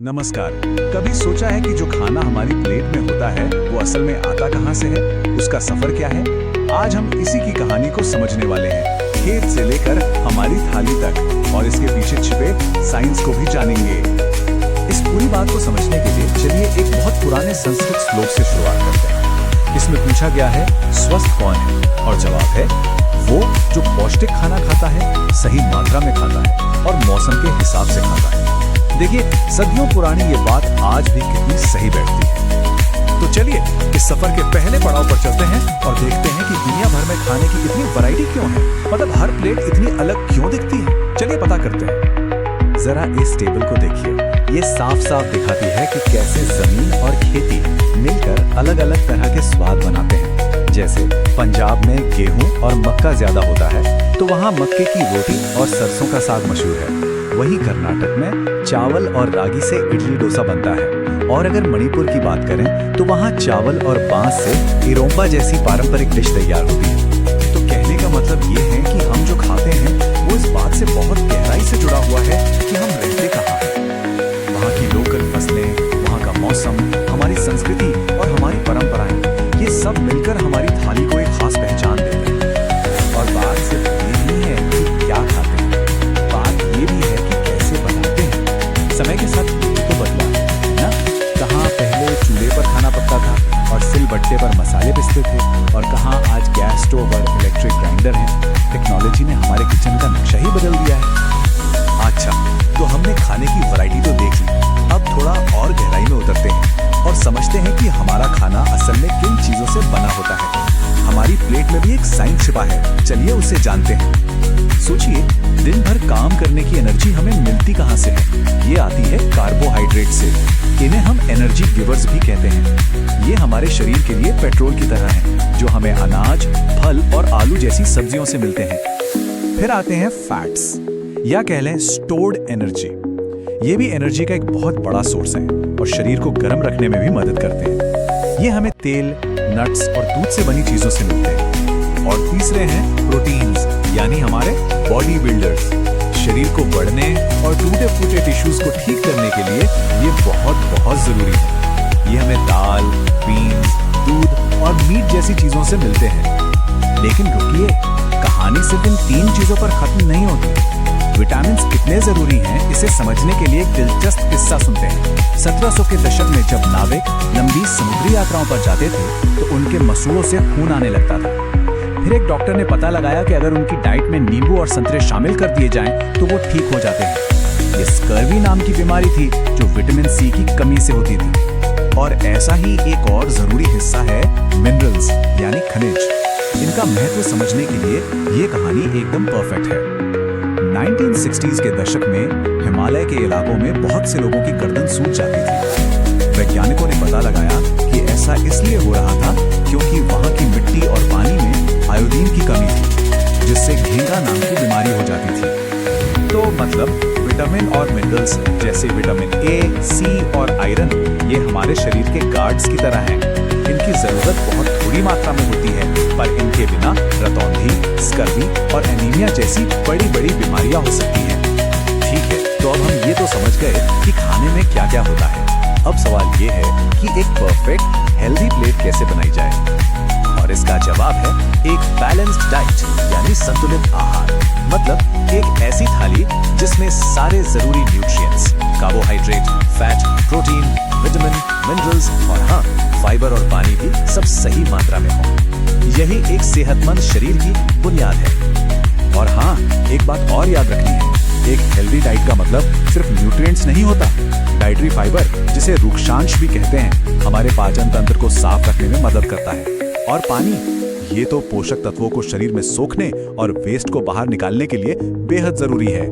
नमस्कार। कभी सोचा है कि जो खाना हमारी प्लेट में होता है वो असल में आता कहाँ से है, उसका सफर क्या है? आज हम इसी की कहानी को समझने वाले हैं, खेत से लेकर हमारी थाली तक, और इसके पीछे छिपे साइंस को भी जानेंगे। इस पूरी बात को समझने के लिए चलिए एक बहुत पुराने संस्कृत श्लोक से शुरुआत करते हैं। इसमें पूछा गया है, स्वस्थ कौन है? और जवाब है, वो जो पौष्टिक खाना खाता है, सही मात्रा में खाता है और मौसम के हिसाब से खाता है। देखिए, सदियों पुरानी ये बात आज भी कितनी सही बैठती है। तो चलिए इस सफर के पहले पड़ाव पर चलते हैं और देखते हैं कि दुनिया भर में खाने की इतनी वैरायटी क्यों है, मतलब हर प्लेट इतनी अलग क्यों दिखती है। चलिए पता करते हैं। जरा इस टेबल को देखिए, ये साफ साफ दिखाती है कि कैसे जमीन और खेती मिलकर अलग अलग तरह के स्वाद बनाते हैं। जैसे पंजाब में गेहूं और मक्का ज्यादा होता है, तो वहाँ मक्के की रोटी और सरसों का साग मशहूर है। वहीं कर्नाटक में चावल और रागी से इडली डोसा बनता है। और अगर मणिपुर की बात करें तो वहाँ चावल और बांस से इरोम्बा जैसी पारंपरिक डिश तैयार होती है। तो कहने का मतलब ये है कि हम जो खाते हैं वो इस बात से बहुत गहराई से जुड़ा हुआ है कि हम रहते कहाँ हैं। वहाँ की लोकल फसलें, वहाँ का मौसम, हमारी संस्कृति और हमारी परंपराएं, ये सब मिलकर हमारी थाली को एक खास पहचान देते हैं। और बात सिर्फ ये नहीं है कि क्या खाते हैं, बात ये भी है कि कैसे बनाते हैं। समय के साथ तो बदला है ना। कहाँ पहले चूल्हे पर खाना पकता था और सिलबट्टे पर मसाले पिसते थे, और कहाँ आज गैस स्टोव और इलेक्ट्रिक ग्राइंडर है। टेक्नोलॉजी ने हमारे किचन का नक्शा ही बदल दिया है। अच्छा, तो हमने खाने की वैरायटी तो देख ली, अब थोड़ा और गहराई में उतरते हैं और समझते हैं कि हमारा खाना असल में किन चीजों से बना होता है। हमारी प्लेट में भी एक साइंस छिपा है, चलिए उसे जानते हैं। सोचिए, दिन भर काम करने की एनर्जी हमें मिलती कहाँ से है? ये आती है कार्बोहाइड्रेट से। इन्हें हम एनर्जी गिवर्स भी कहते हैं। ये हमारे शरीर के लिए पेट्रोल की तरह है, जो हमें अनाज, फल और आलू जैसी सब्जियों से मिलते हैं। फिर आते हैं फैट्स, या कह लें स्टोर्ड एनर्जी। ये भी एनर्जी का एक बहुत बड़ा सोर्स है और शरीर को गर्म रखने में भी मदद करते हैं। ये हमें तेल, नट्स और दूध से बनी चीजों से मिलते हैं। और तीसरे हैं प्रोटीन्स, यानी हमारे बॉडी बिल्डर्स। शरीर को बढ़ने और टूटे फूटे टिश्यूज को ठीक करने के लिए ये बहुत जरूरी है। ये हमें दाल, बीन्स, दूध और मीट जैसी चीजों से मिलते हैं। लेकिन रुकिए, कहानी सिर्फ इन 3 चीजों पर खत्म नहीं होती। विटामिन्स कितने जरूरी हैं, इसे समझने के लिए एक दिलचस्प किस्सा सुनते हैं। 1700 के दशक में जब नाविक लंबी समुद्री यात्राओं पर जाते थे तो उनके मसूड़ों से खून आने लगता था। फिर एक डॉक्टर ने पता लगाया कि अगर उनकी डाइट में नींबू और संतरे शामिल कर दिए जाएं तो वो ठीक हो जाते हैं। ये स्कर्वी नाम की बीमारी थी जो विटामिन सी की कमी से होती थी। और ऐसा ही एक और जरूरी हिस्सा है मिनरल्स, यानी खनिज। इनका महत्व समझने के लिए ये कहानी एकदम परफेक्ट है। 1960s के दशक में हिमालय के इलाकों में बहुत से लोगों की गर्दन सूज जाती थी। वैज्ञानिकों ने पता लगाया कि ऐसा इसलिए हो रहा था क्योंकि वहाँ की मिट्टी और पानी में आयोडीन की कमी थी, जिससे घेंगा नाम की बीमारी हो जाती थी। तो मतलब विटामिन और मिनरल्स जैसे विटामिन ए, सी और आयरन, ये हमारे शरीर के गार्ड्स की तरह हैं। इनकी जरूरत बहुत थोड़ी मात्रा में होती है, पर इनके बिना रतौंधी, स्कर्वी और एनीमिया जैसी बड़ी बीमारियां हो सकती हैं। ठीक है, तो अब हम ये तो समझ गए कि खाने में क्या क्या होता है। अब सवाल ये है कि एक परफेक्ट हेल्दी प्लेट कैसे बनाई जाए, और इसका जवाब है एक बैलेंस्ड डाइट, यानी संतुलित आहार। मतलब एक ऐसी थाली जिसमें सारे जरूरी nutrients, carbohydrate, fat, protein, vitamin, minerals और हाँ, फाइबर और पानी भी सब सही मात्रा में हो। यही एक सेहतमंद शरीर की बुनियाद है। और हाँ, एक बात और याद रखनी है, एक हेल्दी डाइट का मतलब सिर्फ न्यूट्रिएंट्स नहीं होता। डाइटरी फाइबर, जिसे रूक्षांश भी कहते हैं, हमारे पाचन तंत्र को साफ रखने में मदद करता है। और पानी, ये तो पोषक तत्वों को शरीर में सोखने और वेस्ट को बाहर निकालने के लिए बेहद जरूरी है।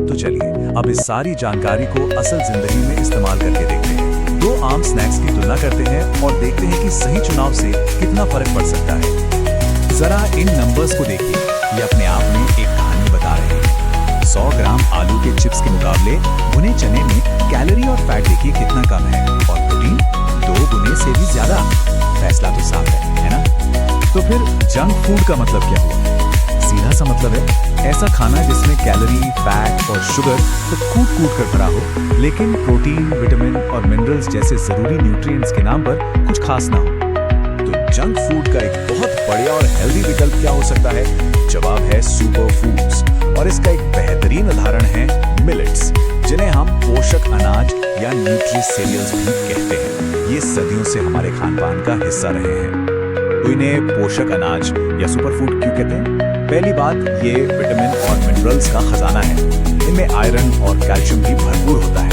तो चलिए अब इस सारी जानकारी को असल जिंदगी में इस्तेमाल करके देखते हैं। 2 आम स्नैक्स की तुलना करते हैं और देखते हैं कि सही चुनाव से कितना फर्क पड़ सकता है। जरा इन नंबर्स को देखिए, ये अपने आप में एक कहानी बता रहे हैं। 100 ग्राम आलू के चिप्स के मुकाबले भुने चने में कैलोरी और फैट देखिए कितना कम है, और प्रोटीन 2 गुने से भी ज्यादा। फैसला तो साफ है ना? तो फिर जंक फूड का मतलब क्या हुआ? सीधा सा मतलब है ऐसा खाना जिसमें कैलोरी, फैट और शुगर तो कूट कर भरा हो, लेकिन प्रोटीन, विटामिन और मिनरल्स जैसे जरूरी न्यूट्रिएंट्स के नाम पर कुछ खास ना हो। तो जंक फूड का एक बहुत बढ़िया और हेल्दी विकल्प क्या हो सकता है? जवाब है सुपर फूड्स, और इसका एक बेहतरीन उदाहरण है मिलेट्स, जिन्हें हम पोषक अनाज या न्यूट्री सीरियल्स भी कहते हैं। ये सदियों से हमारे खान-पान का हिस्सा रहे हैं। तो इन्हें पोषक अनाज या सुपर फूड क्यों कहते हैं? पहली बात, ये विटामिन और मिनरल्स का खजाना है। इनमें आयरन और कैल्शियम भी भरपूर होता है,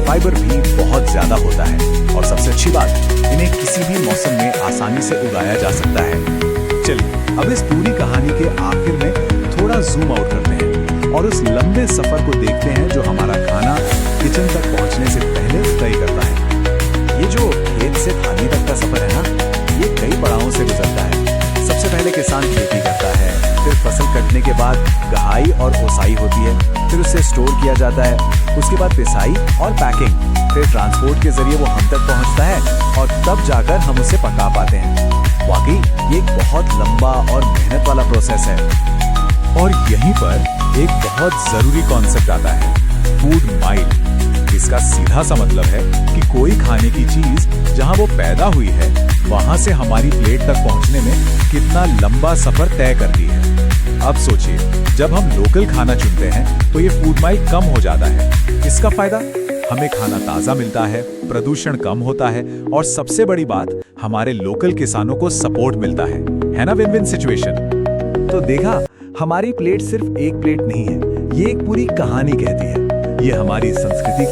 फाइबर भी बहुत ज्यादा होता है, और सबसे अच्छी बात, इन्हें किसी भी मौसम में आसानी से उगाया जा सकता है। चलिए अब इस पूरी कहानी के आखिर में थोड़ा जूम आउट करते हैं और उस लंबे सफर को देखते हैं जो हमारा खाना किचन तक पहुंचने से पहले तय करता है। ये जो खेत से थाली तक का सफर है ना, ये कई पड़ावों से गुजरता है। सबसे पहले किसान खेती करता है, फिर फसल कटने के बाद गहाई और ओसाई होती है, फिर उसे स्टोर किया जाता है, उसके बाद पिसाई और पैकिंग, फिर ट्रांसपोर्ट के जरिए वो हम तक पहुंचता है और तब जाकर हम उसे पका पाते हैं। वाकई ये एक बहुत लंबा और मेहनत वाला प्रोसेस है। और यहीं पर एक बहुत जरूरी कॉन्सेप्ट आता है, फूड माइल। इसका सीधा सा मतलब है कि कोई खाने की चीज जहां वो पैदा हुई है, वहां से हमारी प्लेट तक पहुंचने में कितना लंबा सफर तय करती है। अब सोचिए, जब हम लोकल खाना चुनते हैं तो ये फूड माइल कम हो जाता है। इसका फायदा, हमें खाना ताजा मिलता है, प्रदूषण कम होता है, और सबसे बड़ी बात, हमारे लोकल किसानों को सपोर्ट मिलता है ना? Win win situation. तो देखा, हमारी प्लेट सिर्फ एक प्लेट नहीं है, ये एक पूरी कहानी कहती है। ये हमारी संस्कृति